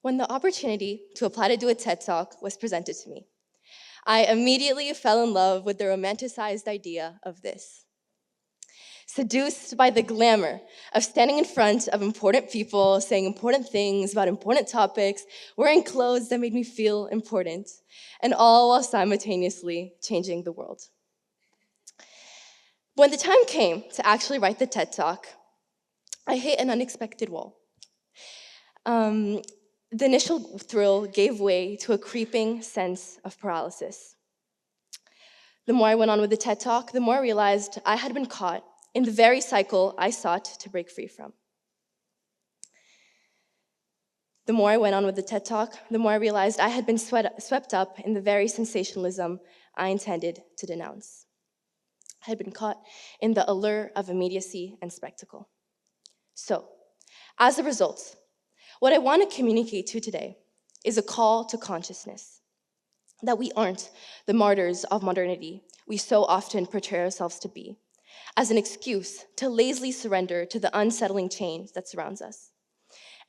When the opportunity to apply to do a TED Talk was presented to me, I immediately fell in love with the romanticized idea of this. Seduced by the glamour of standing in front of important people, saying important things about important topics, wearing clothes that made me feel important, and all while simultaneously changing the world. When the time came to actually write the TED Talk, I hit an unexpected wall. The initial thrill gave way to a creeping sense of paralysis. The more I went on with the TED Talk, the more I realized I had been caught in the very cycle I sought to break free from. The more I went on with the TED Talk, the more I realized I had been swept up in the very sensationalism I intended to denounce. I had been caught in the allure of immediacy and spectacle. So, as a result, what I want to communicate to you today is a call to consciousness, that we aren't the martyrs of modernity we so often portray ourselves to be, as an excuse to lazily surrender to the unsettling change that surrounds us,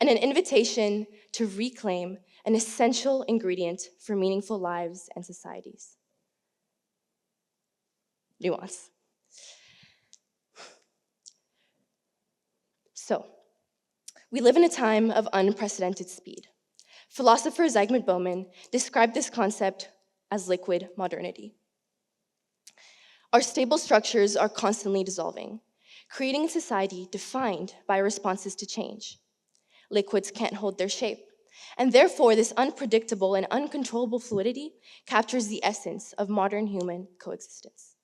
and an invitation to reclaim an essential ingredient for meaningful lives and societies: nuance. So, we live in a time of unprecedented speed. Philosopher Zygmunt Bauman described this concept as liquid modernity. Our stable structures are constantly dissolving, creating a society defined by responses to change. Liquids can't hold their shape, and therefore this unpredictable and uncontrollable fluidity captures the essence of modern human coexistence.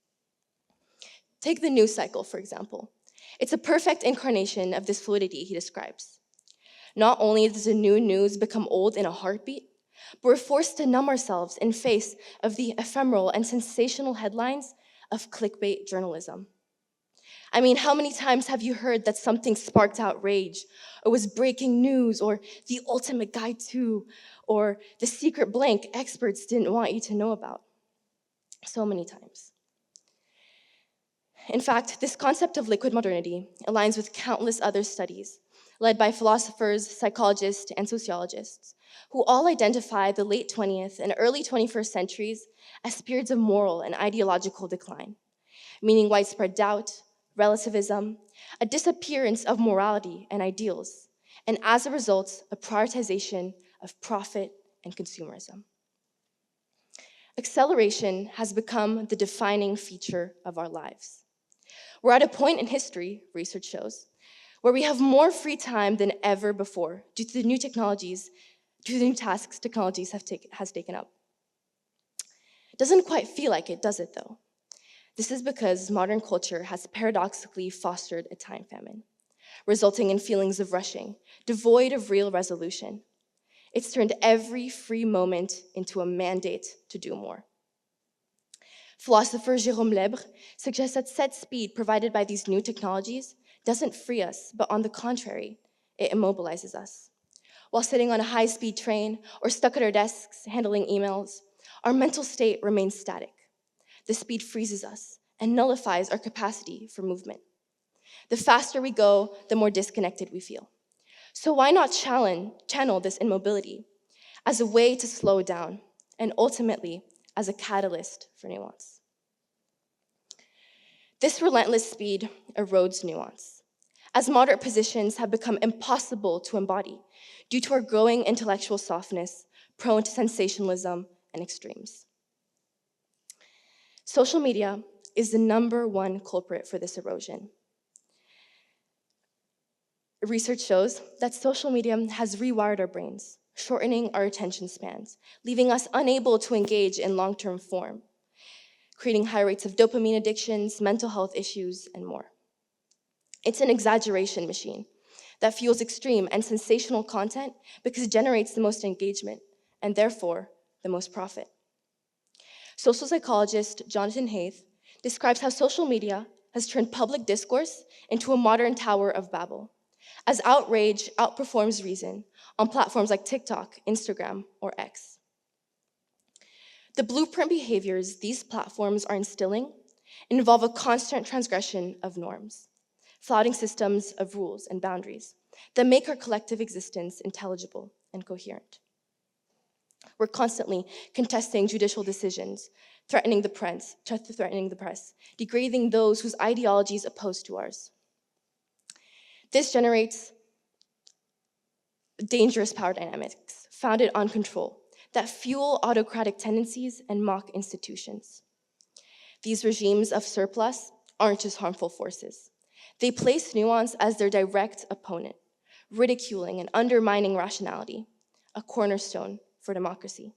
Take the news cycle, for example. It's a perfect incarnation of this fluidity he describes. Not only does the new news become old in a heartbeat, but we're forced to numb ourselves in face of the ephemeral and sensational headlines of clickbait journalism. I mean, how many times have you heard that something sparked outrage, or was breaking news, or the ultimate guide to, or the secret blank experts didn't want you to know about? So many times. In fact, this concept of liquid modernity aligns with countless other studies led by philosophers, psychologists, and sociologists, who all identify the late 20th and early 21st centuries as periods of moral and ideological decline, meaning widespread doubt, relativism, a disappearance of morality and ideals, and as a result, a prioritization of profit and consumerism. Acceleration has become the defining feature of our lives. We're at a point in history, research shows, where we have more free time than ever before due to the new tasks technologies has taken up. It doesn't quite feel like it, does it, though? This is because modern culture has paradoxically fostered a time famine, resulting in feelings of rushing, devoid of real resolution. It's turned every free moment into a mandate to do more. Philosopher Jérôme Lebre suggests that set speed provided by these new technologies doesn't free us, but on the contrary, it immobilizes us. While sitting on a high-speed train or stuck at our desks handling emails, our mental state remains static. The speed freezes us and nullifies our capacity for movement. The faster we go, the more disconnected we feel. So why not channel this immobility as a way to slow down and ultimately as a catalyst for nuance? This relentless speed erodes nuance, as moderate positions have become impossible to embody due to our growing intellectual softness, prone to sensationalism and extremes. Social media is the #1 culprit for this erosion. Research shows that social media has rewired our brains, shortening our attention spans, leaving us unable to engage in long-term form, creating high rates of dopamine addictions, mental health issues, and more. It's an exaggeration machine that fuels extreme and sensational content because it generates the most engagement and therefore the most profit. Social psychologist Jonathan Haidt describes how social media has turned public discourse into a modern Tower of Babel, as outrage outperforms reason on platforms like TikTok, Instagram, or X. The blueprint behaviors these platforms are instilling involve a constant transgression of norms, flouting systems of rules and boundaries that make our collective existence intelligible and coherent. We're constantly contesting judicial decisions, threatening the press, degrading those whose ideologies oppose to ours. This generates dangerous power dynamics founded on control that fuel autocratic tendencies and mock institutions. These regimes of surplus aren't just harmful forces. They place nuance as their direct opponent, ridiculing and undermining rationality, a cornerstone for democracy.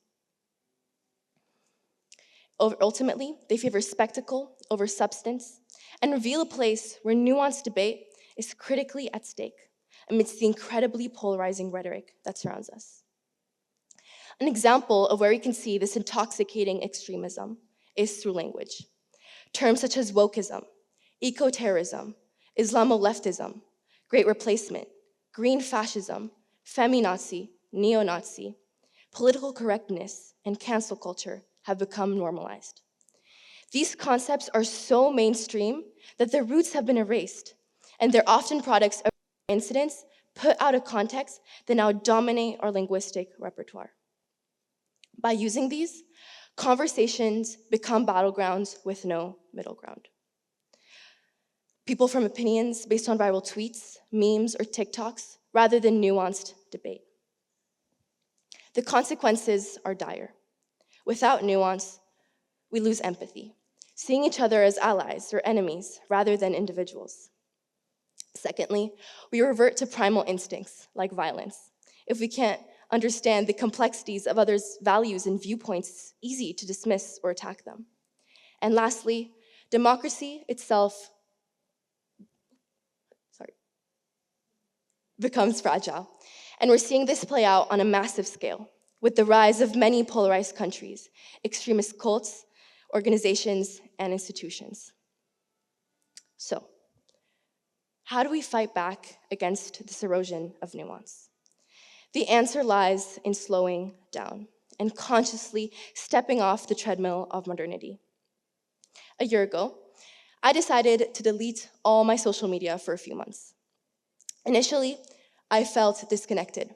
Ultimately, they favor spectacle over substance and reveal a place where nuanced debate is critically at stake amidst the incredibly polarizing rhetoric that surrounds us. An example of where we can see this intoxicating extremism is through language. Terms such as wokeism, eco-terrorism, Islamo-leftism, Great Replacement, green fascism, feminazi, neo-Nazi, political correctness, and cancel culture have become normalized. These concepts are so mainstream that their roots have been erased, and they're often products of incidents put out of context that now dominate our linguistic repertoire. By using these, conversations become battlegrounds with no middle ground. People form opinions based on viral tweets, memes, or TikToks, rather than nuanced debate. The consequences are dire. Without nuance, we lose empathy, seeing each other as allies or enemies rather than individuals. Secondly, we revert to primal instincts like violence. If we can't understand the complexities of others' values and viewpoints, it's easy to dismiss or attack them. And lastly, democracy itself becomes fragile. And we're seeing this play out on a massive scale with the rise of many polarized countries, extremist cults, organizations, and institutions. So, how do we fight back against this erosion of nuance? The answer lies in slowing down and consciously stepping off the treadmill of modernity. A year ago, I decided to delete all my social media for a few months. Initially, I felt disconnected,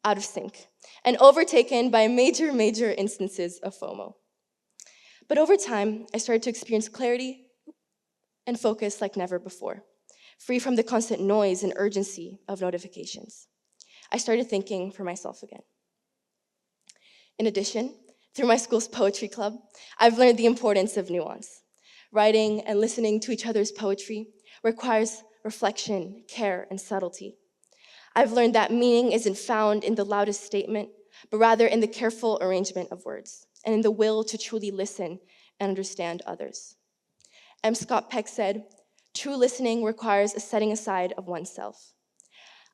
out of sync, and overtaken by major instances of FOMO. But over time, I started to experience clarity and focus like never before, free from the constant noise and urgency of notifications. I started thinking for myself again. In addition, through my school's poetry club, I've learned the importance of nuance. Writing and listening to each other's poetry requires reflection, care, and subtlety. I've learned that meaning isn't found in the loudest statement, but rather in the careful arrangement of words and in the will to truly listen and understand others. M. Scott Peck said, "True listening requires a setting aside of oneself."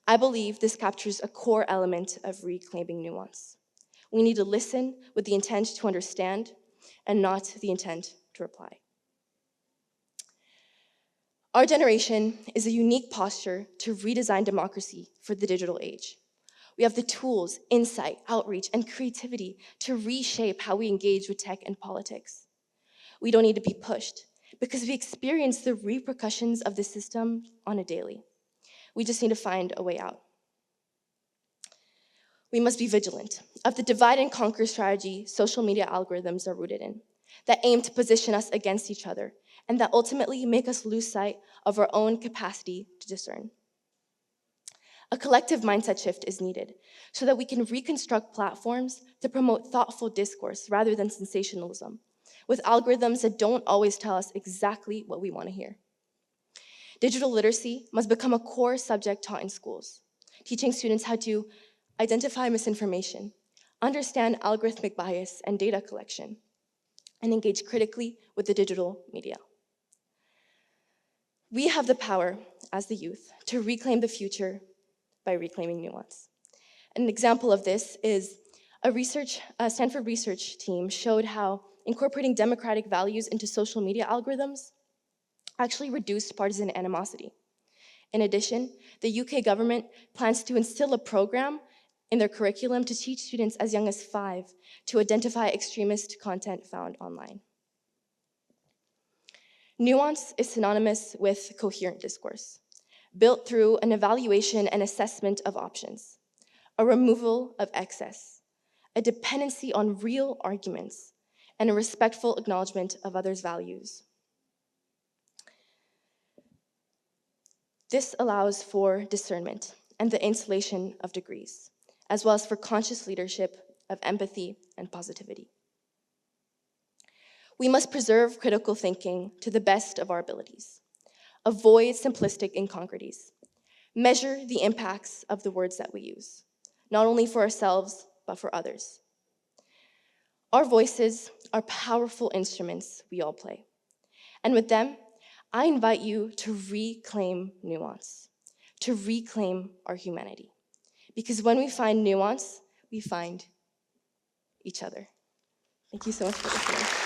I believe this captures a core element of reclaiming nuance. We need to listen with the intent to understand and not the intent to reply. Our generation is a unique posture to redesign democracy for the digital age. We have the tools, insight, outreach, and creativity to reshape how we engage with tech and politics. We don't need to be pushed because we experience the repercussions of the system on a daily. We just need to find a way out. We must be vigilant of the divide and conquer strategy social media algorithms are rooted in, that aim to position us against each other, and that ultimately make us lose sight of our own capacity to discern. A collective mindset shift is needed so that we can reconstruct platforms to promote thoughtful discourse rather than sensationalism, with algorithms that don't always tell us exactly what we want to hear. Digital literacy must become a core subject taught in schools, teaching students how to identify misinformation, understand algorithmic bias and data collection, and engage critically with the digital media. We have the power, as the youth, to reclaim the future by reclaiming nuance. An example of this is a Stanford research team showed how incorporating democratic values into social media algorithms actually reduced partisan animosity. In addition, the UK government plans to instill a program in their curriculum to teach students as young as 5 to identify extremist content found online. Nuance is synonymous with coherent discourse, built through an evaluation and assessment of options. a removal of excess, a dependency on real arguments, and a respectful acknowledgement of others' values. This allows for discernment and the installation of degrees, as well as for conscious leadership of empathy and positivity. We must preserve critical thinking to the best of our abilities, avoid simplistic incongruities, measure the impacts of the words that we use, not only for ourselves, but for others. Our voices are powerful instruments we all play. And with them, I invite you to reclaim nuance, to reclaim our humanity. Because when we find nuance, we find each other. Thank you so much for listening.